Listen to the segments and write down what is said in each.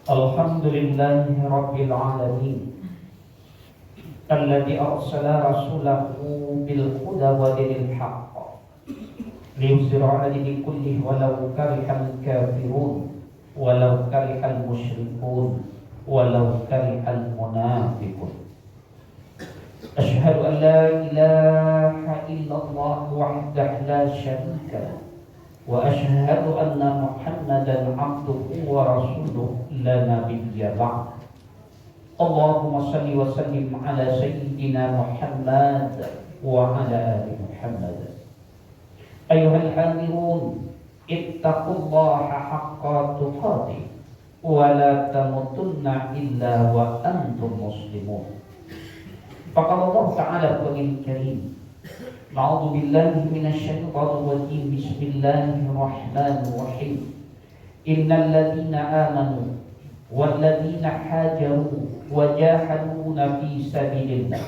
Alhamdulillahi Rabbil Alamin Alladhi arsala rasulahu bil huda wa dinil haqq liyuzhira 'ala dini kullih walau karihal kafirun walau karihal musyrikun walau karihal munafiqun. Asyhadu an la ilaha illallah wahdahu la syarika lahu wa asyhadu anna Muhammadan 'abduhu wa rasuluhu la nabiyya ba'd. Allahumma shalli wa sallim ala sayyidina Muhammad wa ala ali Muhammad. Ayyuhal hadirun, ittaqullaha haqqa tuqatih wa la tamutunna illa wa antum muslimun. Faqala Allah ta'ala Qur'anul Karim, A'udzu billahi minasyaitonir rajim. Bismillahirrahmanirrahim. Innal ladzina amanu wal ladzina hajaru wa jahaduna fi sabilillah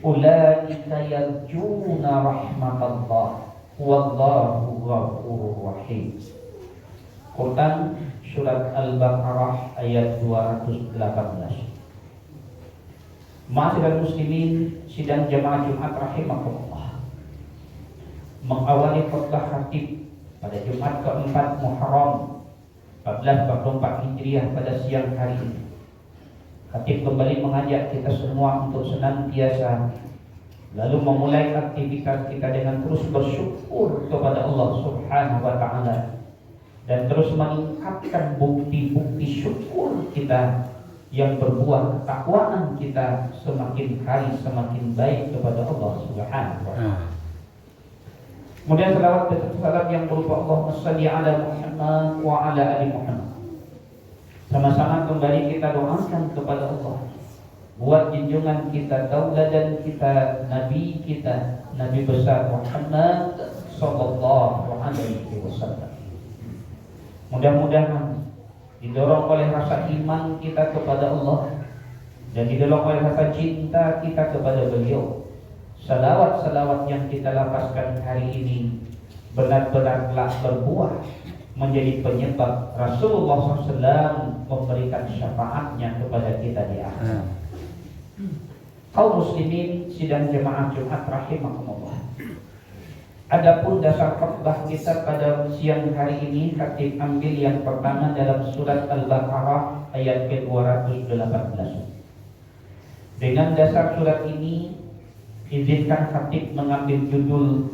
ulaika yarjuna rahmatallah wallahu ghafurur rahim. Quran surat Al-Baqarah ayat 218. Ma'asyiral muslimin, sidang jamaah Jumat rahimakumullah. Mengawali khutbah khatib pada Jumat keempat Muharram 1444 Hijriah pada siang hari ini, khatib kembali mengajak kita semua untuk senantiasa lalu memulai aktivitas kita dengan terus bersyukur kepada Allah Subhanahu wa Ta'ala dan terus meningkatkan bukti-bukti syukur kita yang berbuah ketakwaan kita semakin hari semakin baik kepada Allah Subhanahu wa Ta'ala. Kemudian salawat dan salam yang berupa Allahumma shalli ala Muhammad wa ala ali Muhammad. Sama-sama kembali kita doakan kepada Allah buat junjungan kita, tauladan kita, Nabi kita, Nabi besar Muhammad sallallahu alaihi wasallam. Mudah-mudahan didorong oleh rasa iman kita kepada Allah dan didorong oleh rasa cinta kita kepada beliau, salawat-salawat yang kita lapaskan hari ini benar-benar telah berbuah menjadi penyebab Rasulullah SAW memberikan syafaatnya kepada kita di akhir. Kaum muslimin sidang jemaah Jumat rahimakumullah. Adapun dasar khutbah kita pada siang hari ini, khatib ambil yang pertama dalam surat Al-Baqarah ayat ke-218. Dengan dasar surat ini, izinkan khatib mengambil judul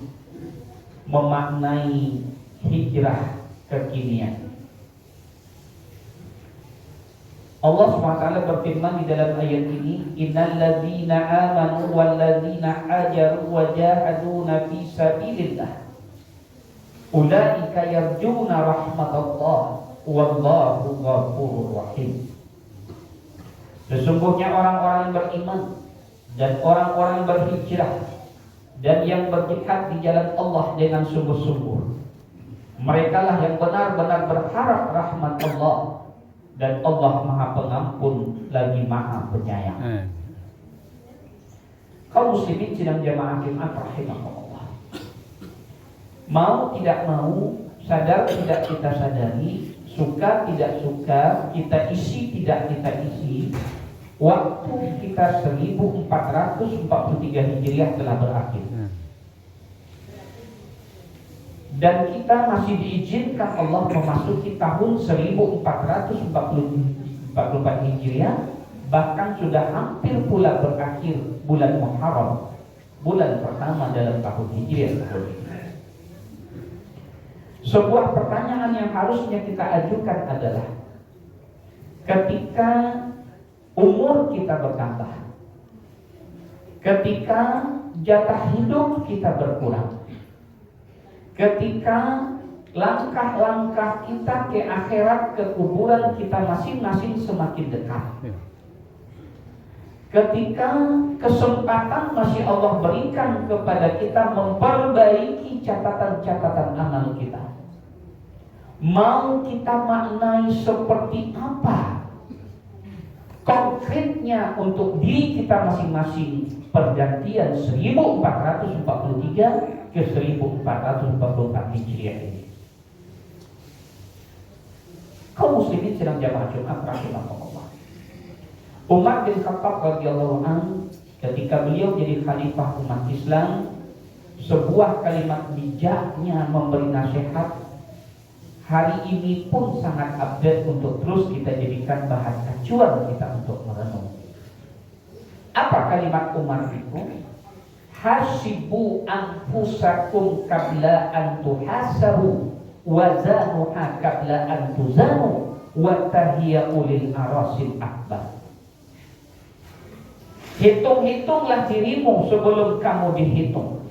memaknai hijrah kekinian. Allah SWT berfirman di dalam ayat ini, Innal ladzina amanu wal ladzina hajaru wa jahaduna fi sabilillah ulaika yarjuna rahmatallah wallahu ghafurur rahim. Sesungguhnya orang-orang yang beriman dan orang-orang yang berhijrah dan yang berjihad di jalan Allah dengan sungguh-sungguh, merekalah yang benar-benar berharap rahmat Allah, dan Allah Maha Pengampun lagi Maha Penyayang. Kaum muslimin sidang jamaah Jumat rahimahullah. Mau tidak mau, sadar tidak kita sadari, suka tidak suka, kita isi tidak kita isi, waktu kita 1443 Hijriah telah berakhir. Dan kita masih diizinkan Allah memasuki tahun 1444 Hijriah, bahkan sudah hampir pula berakhir bulan Muharram, bulan pertama dalam tahun Hijriah tahun ini. Sebuah pertanyaan yang harusnya kita ajukan adalah, ketika umur kita bertambah, ketika jatah hidup kita berkurang, ketika langkah-langkah kita ke akhirat, ke kuburan kita masing-masing semakin dekat, ketika kesempatan masih Allah berikan kepada kita memperbaiki catatan-catatan amal kita, mau kita maknai seperti apa konkretnya untuk diri kita masing-masing pergantian 1443 ke 1444 Hijriah ini. Kaum muslimin sedang jamaah Jumat rahimahullah. Umar bin Khattab radhiyallahu anhu ketika beliau jadi khalifah umat Islam, sebuah kalimat bijaknya memberi nasihat hari ini pun sangat update untuk terus kita jadikan bahan acuan kita untuk merenung. Apa kalimat Umar itu? Hasibu anfusakum qabla an tuhasabu wazanuha qabla an tuzanu wa tahiyya ulil arasil akbar. Hitung-hitunglah dirimu sebelum kamu dihitung.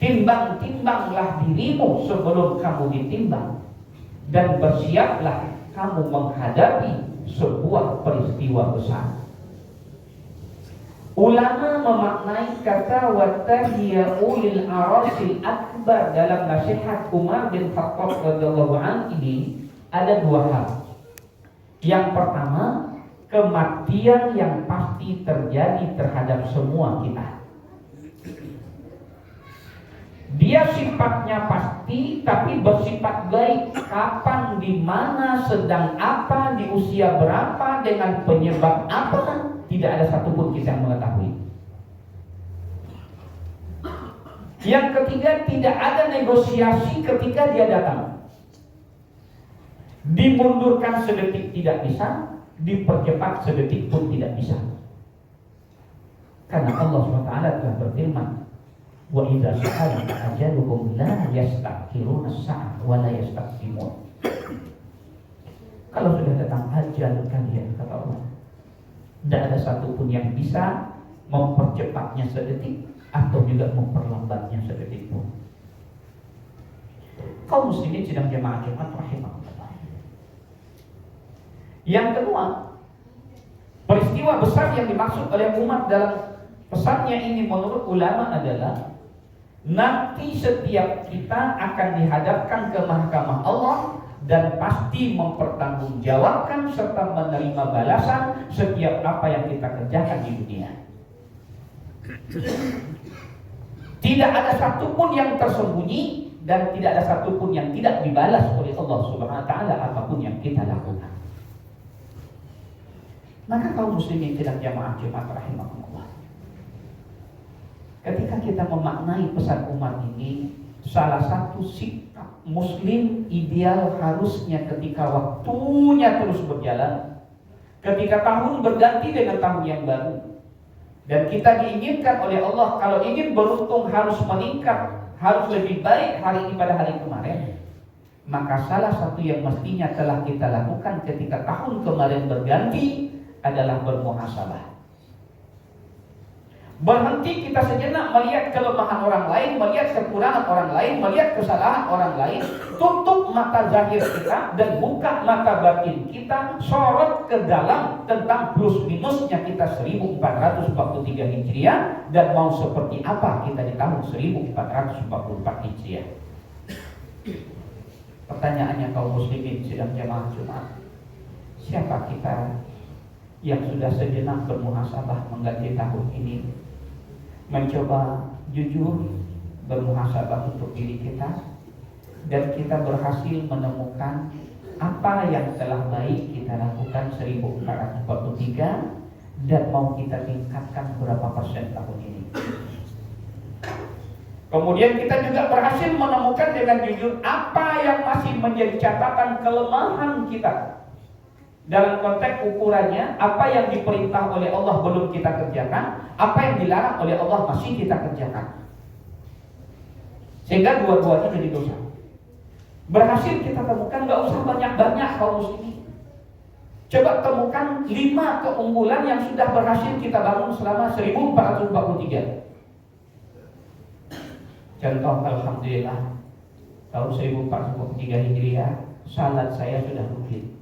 Timbang-timbanglah dirimu sebelum kamu ditimbang. Dan bersiaplah kamu menghadapi sebuah peristiwa besar. Ulama memaknai kata watahiyya ulil arasil akbar dalam nasihat Umar bin Khattab radhiyallahu anhu ini ada dua hal. Yang pertama, kematian yang pasti terjadi terhadap semua kita. Dia sifatnya pasti tapi bersifat baik. Kapan, di mana, sedang apa, di usia berapa, dengan penyebab apa, tidak ada satupun kita yang mengetahui. Yang ketiga, tidak ada negosiasi ketika dia datang. Dimundurkan sedetik tidak bisa, dipercepat sedetik pun tidak bisa. Karena Allah SWT telah berfirman, wa idza sa'ala ajaluhum la yastakhiruna as-sa'a wa la yastaqdimun. Kalau sudah datang ajal kalian, kata Allah, tidak ada satupun yang bisa mempercepatnya sedetik atau juga memperlambatnya sedetik pun. Kaum muslimin sedang jamaah Jumat rahimahullah. Yang kedua, peristiwa besar yang dimaksud oleh umat dalam pesannya ini menurut ulama adalah nanti setiap kita akan dihadapkan ke mahkamah Allah dan pasti mempertanggungjawabkan serta menerima balasan setiap apa yang kita kerjakan di dunia. Tidak ada satupun yang tersembunyi dan tidak ada satupun yang tidak dibalas oleh Allah Subhanahu wa taala apapun yang kita lakukan. Maka kaum muslimin tidak jamaah Jumat rahimahumullah, ketika kita memaknai pesan Umar ini, salah satu sikap muslim ideal harusnya ketika waktunya terus berjalan, ketika tahun berganti dengan tahun yang baru, dan kita diinginkan oleh Allah kalau ingin beruntung harus meningkat, harus lebih baik hari ini pada hari kemarin, maka salah satu yang mestinya telah kita lakukan ketika tahun kemarin berganti adalah bermuhasabah. Berhenti kita sejenak melihat kelemahan orang lain, melihat kekurangan orang lain, melihat kesalahan orang lain, tutup mata zahir kita dan buka mata batin kita, sorot ke dalam tentang plus minusnya kita 1443 Hijriah dan mau seperti apa kita di tahun 1444 Hijriah. Pertanyaannya kaum muslimin sedang jamaah Jumat, siapa kita yang sudah sejenak bermuhasabah mengganti tahun ini, mencoba jujur bermuhasabah untuk diri kita, dan kita berhasil menemukan apa yang telah baik kita lakukan 1443 dan mau kita tingkatkan berapa persen tahun ini. Kemudian kita juga berhasil menemukan dengan jujur apa yang masih menjadi catatan kelemahan kita. Dalam konteks ukurannya, apa yang diperintah oleh Allah belum kita kerjakan, apa yang dilarang oleh Allah masih kita kerjakan, sehingga dua-duanya jadi dosa. Berhasil kita temukan, gak usah banyak-banyak kaum muslimin. Coba temukan 5 keunggulan yang sudah berhasil kita bangun selama 1443. Contoh, alhamdulillah tahun 1443 Hijriah salat saya sudah rutin,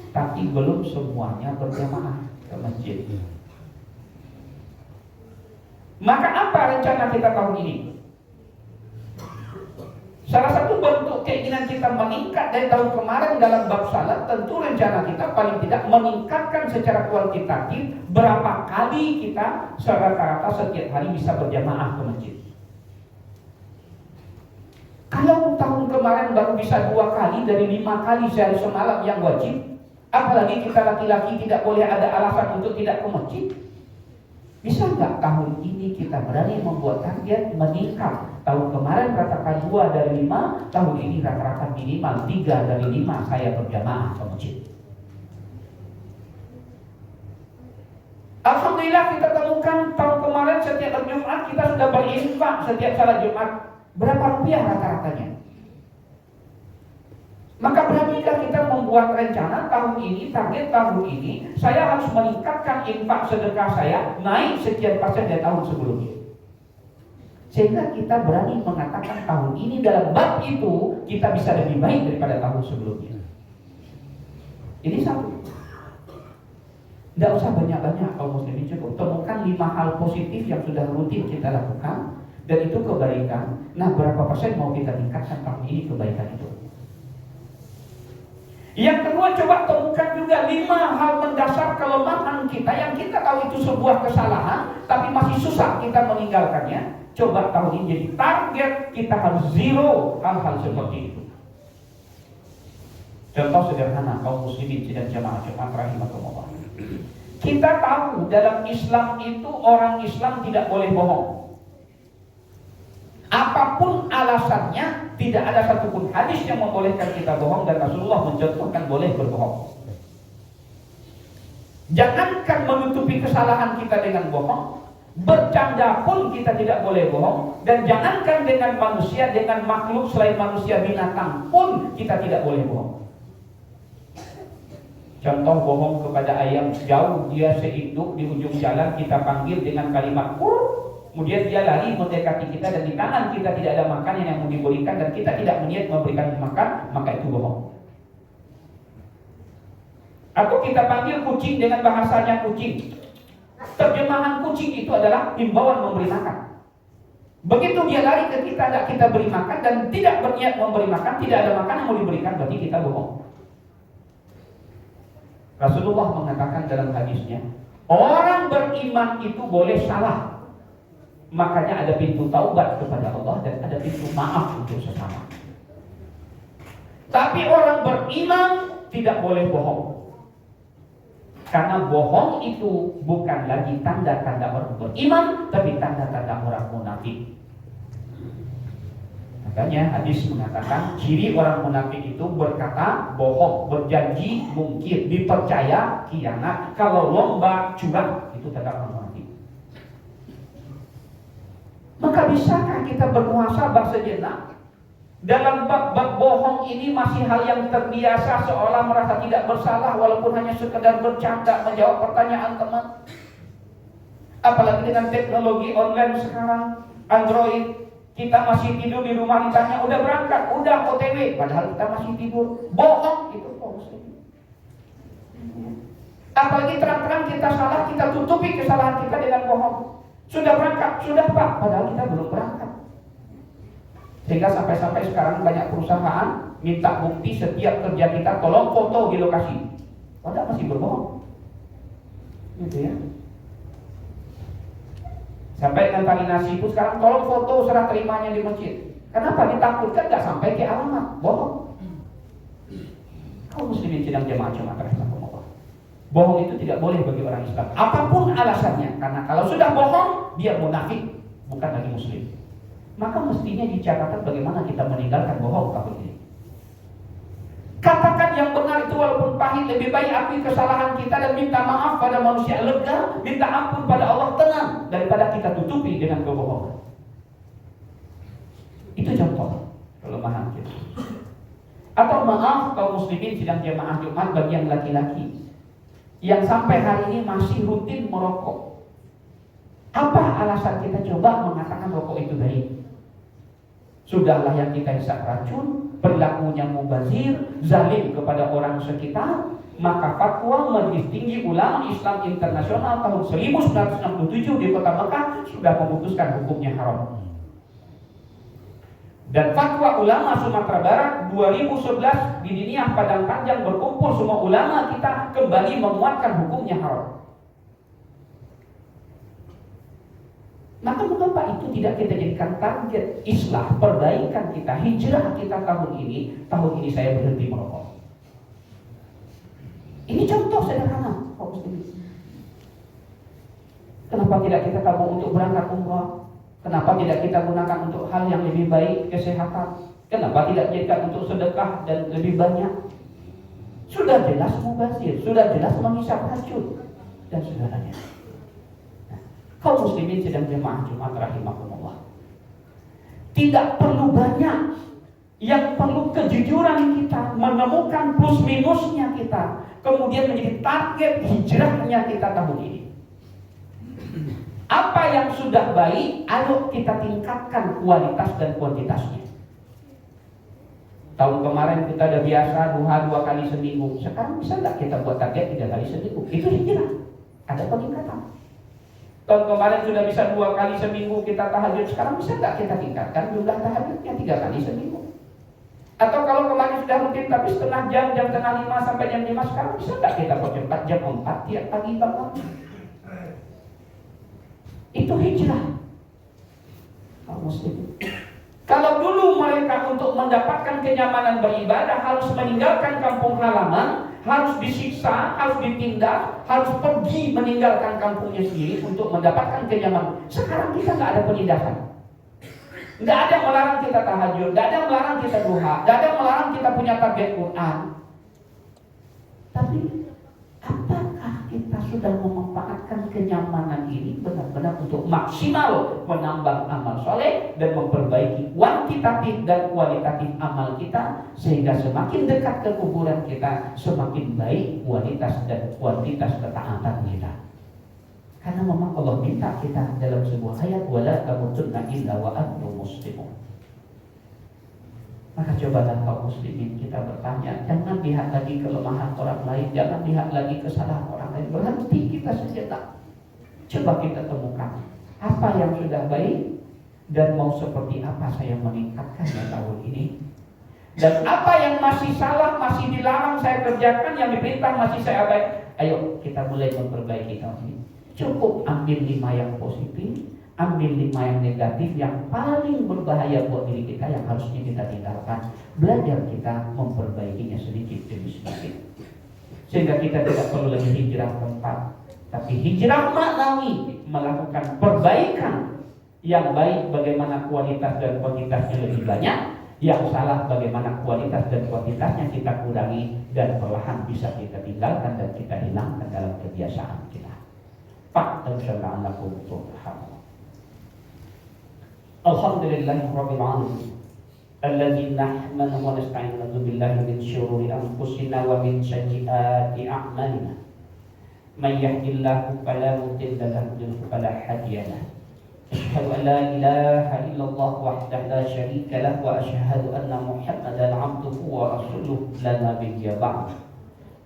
tapi belum semuanya berjamaah ke masjid. Maka apa rencana kita tahun ini? Salah satu bentuk keinginan kita meningkat dari tahun kemarin dalam bab salat, tentu rencana kita paling tidak meningkatkan secara kuantitatif berapa kali kita rata-rata setiap hari bisa berjamaah ke masjid. Kalau tahun kemarin baru bisa 2 kali dari 5 kali sehari semalam yang wajib, apalagi kita laki-laki tidak boleh ada alasan untuk tidak ke masjid. Bisa nggak tahun ini kita berani membuat target meningkat? Tahun kemarin katakan 2 dari 5, tahun ini rata-rata minimal 3 dari 5 saya berjamaah ke masjid. Alhamdulillah kita temukan tahun kemarin setiap Jumat kita sudah berinfak setiap salat Jumat. Berapa rupiah rata-ratanya? Maka beranikah kita membuat rencana tahun ini, target tahun ini, saya harus meningkatkan infak sedekah saya naik sekian persen dari tahun sebelumnya. Sehingga kita berani mengatakan tahun ini dalam bab itu kita bisa lebih baik daripada tahun sebelumnya. Ini satu. Tidak usah banyak-banyak kaum muslimin, cukup temukan 5 hal positif yang sudah rutin kita lakukan dan itu kebaikan. Nah, berapa persen mau kita tingkatkan tahun ini kebaikan itu? Yang kedua, coba temukan juga 5 hal mendasar kelemahan kita yang kita tahu itu sebuah kesalahan, tapi masih susah kita meninggalkannya. Coba tahun ini jadi target kita harus zero hal-hal seperti itu. Contoh sederhana, kaum muslimin dan jamaah Jumat rahimakumullah. Kita tahu dalam Islam itu orang Islam tidak boleh bohong. Apapun alasannya, tidak ada satupun hadis yang membolehkan kita bohong dan Rasulullah mencontohkan boleh berbohong. Jangankan menutupi kesalahan kita dengan bohong, bercanda pun kita tidak boleh bohong, dan jangankan dengan manusia, dengan makhluk selain manusia, binatang pun kita tidak boleh bohong. Contoh bohong kepada ayam, jauh dia seinduk di ujung jalan kita panggil dengan kalimat kemudian dia lari mendekati kita dan di tangan kita tidak ada makanan yang mau diberikan dan kita tidak berniat memberikan makan, maka itu bohong. Atau kita panggil kucing dengan bahasanya kucing. Terjemahan kucing itu adalah himbauan memberi makan. Begitu dia lari ke kita, tidak kita beri makan dan tidak berniat memberi makan, tidak ada makanan yang mau diberikan, berarti kita bohong. Rasulullah mengatakan dalam hadisnya, orang beriman itu boleh salah. Makanya ada pintu taubat kepada Allah dan ada pintu maaf untuk sesama. Tapi orang beriman tidak boleh bohong. Karena bohong itu bukan lagi tanda-tanda orang beriman, tapi tanda-tanda orang munafik. Makanya hadis mengatakan ciri orang munafik itu berkata bohong, berjanji mungkir, dipercaya khianat, kalau lomba curang, itu tanda orang munafik. Maka bisakah kita bermuhasabah sejenak? Dalam bab-bab bohong ini masih hal yang terbiasa, seolah merasa tidak bersalah walaupun hanya sekedar bercanda menjawab pertanyaan teman. Apalagi dengan teknologi online sekarang, Android, kita masih tidur di rumah ditanya udah berangkat, udah OTW, padahal kita masih tidur. Bohong itu posisi. Apalagi terang-terang kita salah, kita tutupi kesalahan kita dengan bohong. Sudah berangkat, sudah Pak, padahal kita belum berangkat. Sehingga sampai-sampai sekarang banyak perusahaan minta bukti setiap kerja kita, tolong foto di lokasi. Padahal masih berbohong. Gitu ya. Sampai dengan tali nasi itu sekarang tolong foto serah terimanya di masjid. Kenapa? Ditakutkan nggak sampai ke alamat. Bohong. Kaum muslimin sedang jamaah Jumat rahimahumullah. Bohong itu tidak boleh bagi orang Islam. Apapun alasannya. Karena kalau sudah bohong, dia munafik, bukan lagi muslim. Maka mestinya dicatatkan bagaimana kita meninggalkan bohong tahun ini. Katakan yang benar itu walaupun pahit, lebih baik akui kesalahan kita dan minta maaf pada manusia, lega, minta ampun pada Allah, tenang, daripada kita tutupi dengan kebohongan. Itu contoh kelemahan kita. Atau maaf kaum muslimin sidang jamaah Jumat bagi yang laki-laki yang sampai hari ini masih rutin merokok. Apa alasan kita coba mengatakan rokok itu baik? Sudahlah yang kita hisap racun, perilakunya mubazir, zalim kepada orang sekitar, maka fatwa Majelis Tinggi Ulama Islam Internasional tahun 1967 di Kota Mekah sudah memutuskan hukumnya haram. Dan fatwa ulama Sumatera Barat 2011 di Diniyah Padang Panjang berkumpul semua ulama kita kembali menguatkan hukumnya haram. Maka mengapa itu tidak kita jadikan target islah, perbaikan kita, hijrah kita tahun ini saya berhenti merokok. Ini contoh sederhana, kaum muslimin. Kenapa tidak kita tabung untuk berangkat umrah? Kenapa tidak kita gunakan untuk hal yang lebih baik, kesehatan? Kenapa tidak jadikan untuk sedekah dan lebih banyak? Sudah jelas mubazir, sudah jelas menghisap racun dan saudaranya. Nah, kaum muslimin sedang jemaah Jumat rahimahumullah. Tidak perlu banyak, yang perlu kejujuran kita, menemukan plus minusnya kita, kemudian menjadi target hijrahnya kita tahun ini. Apa yang sudah baik, ayo kita tingkatkan kualitas dan kuantitasnya. Tahun kemarin kita udah biasa duha 2 kali seminggu. Sekarang bisa nggak kita buat target 3 kali seminggu? Itu hijrah. Ada peningkatan. Tahun kemarin sudah bisa 2 kali seminggu kita tahajud. Sekarang bisa nggak kita tingkatkan jumlah tahajudnya 3 kali seminggu? Atau kalau kemarin sudah rutin tapi setengah jam, jam setengah 5 sampai jam 5, sekarang bisa nggak kita percepat jam 4 tiap pagi bangun? Itu hijrah. Kaum muslimin. Kalau dulu mereka untuk mendapatkan kenyamanan beribadah harus meninggalkan kampung halaman, harus disiksa, harus ditindas, harus pergi meninggalkan kampungnya sendiri untuk mendapatkan kenyamanan. Sekarang kita nggak ada penindasan. Nggak ada yang melarang kita tahajud, nggak ada yang melarang kita duha, nggak ada yang melarang kita punya target Quran. Tapi apakah kita sudah memanfaatkan kenyamanan ini benar-benar untuk maksimal menambah amal soleh dan memperbaiki kuantitatif dan kualitatif amal kita, sehingga semakin dekat ke kuburan kita semakin baik kualitas dan kuantitas ketaatan kita. Karena memang Allah minta kita dalam sebuah ayat, wala tamutunna illa wa antum muslimun. Maka cobalah kaum muslimin kita bertanya, jangan lihat lagi kelemahan orang lain, jangan lihat lagi kesalahan orang lain, berhenti kita sejenak. Coba kita temukan apa yang sudah baik dan mau seperti apa saya meningkatkannya tahun ini. Dan apa yang masih salah, masih dilarang saya kerjakan, yang diperintah masih saya abaikan. Ayo kita mulai memperbaiki tahun ini. Cukup ambil 5 yang positif, ambil 5 yang negatif, yang paling berbahaya buat diri kita yang harusnya kita tinggalkan. Belajar kita memperbaikinya sedikit demi sedikit, sehingga kita tidak perlu lagi hijrah tempat, tapi hijrah maknawi, melakukan perbaikan yang baik bagaimana kualitas dan kuantitasnya lebih banyak, yang salah bagaimana kualitas dan kuantitasnya kita kurangi dan perlahan bisa kita tinggalkan dan kita hilangkan dalam kebiasaan kita. Alhamdulillahirabbil alamin. Alladzi nahmaduhu wa nasta'inu billahi min syururi anfusina wa min sayyiati a'malina. May yahdihillahu fala mudilla lahu wa fala hadiya lahu. Asyhadu an la ilaha illallah wahdahu la syarika lahu wa asyhadu anna Muhammadan 'abduhu wa rasuluhu la nabiyya ba'dahu.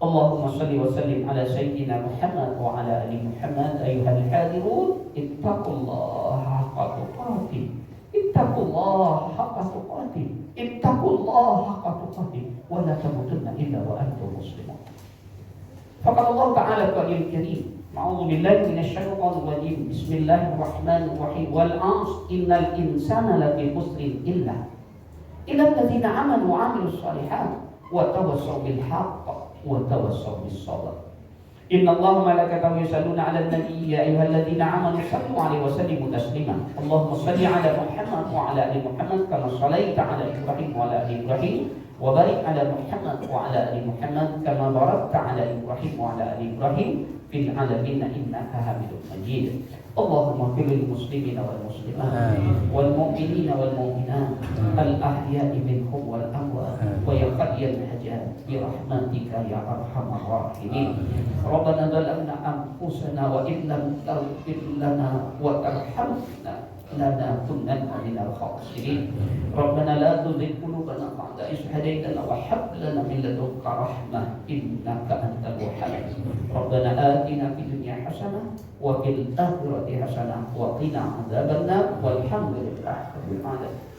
Allahumma salli wa sallim ala sayyidina Muhammad wa ala ali Muhammad. Ayyuhal hadirun, ittaqullaha haqqa tuqatih, ittaqullaha haqqa tuqatih, ittaqullaha haqqa tuqatih, wa la tamutunna illa wa antum muslimun. Faqala Allah ta'ala al-Qur'anul Karim, a'udzu billahi minasy syaithanir rajim. Bismillahirrahmanirrahim. Wal 'asr innal insana lafi khusrin illa alladzina amanu wa 'amilus shalihat wa tawassaw bil haqq وتواصوا بالصبر. إن الله وملائكته يصلون على النبي يا أيها الذين آمنوا صلوا عليه وسلموا تسليما. اللهم صل على محمد وعلى آل محمد كما صليت على إبراهيم وعلى آل إبراهيم وبارك على محمد وعلى آل محمد كما باركت على إبراهيم وعلى آل إبراهيم في العالمين إنك حميد مجيد. اللهم اغفر للمسلمين والمسلمات والمؤمنين والمؤمنات الأحياء منهم والأموات ويا قاضي الحاجات برحمتك يا أرحم الراحمين. ربنا ظلمنا أنفسنا وإن لم تغفر لنا وترحمنا لنكونن من الخاسرين. ربنا لا تزغ قلوبنا بعد إذ هديتنا وهب لنا من لدنك رحمة إنك أنت الوهاب. ربنا آتنا في الدنيا حسنة وفي الآخرة حسنة وقنا عذاب النار والحمد لله رب العالمين.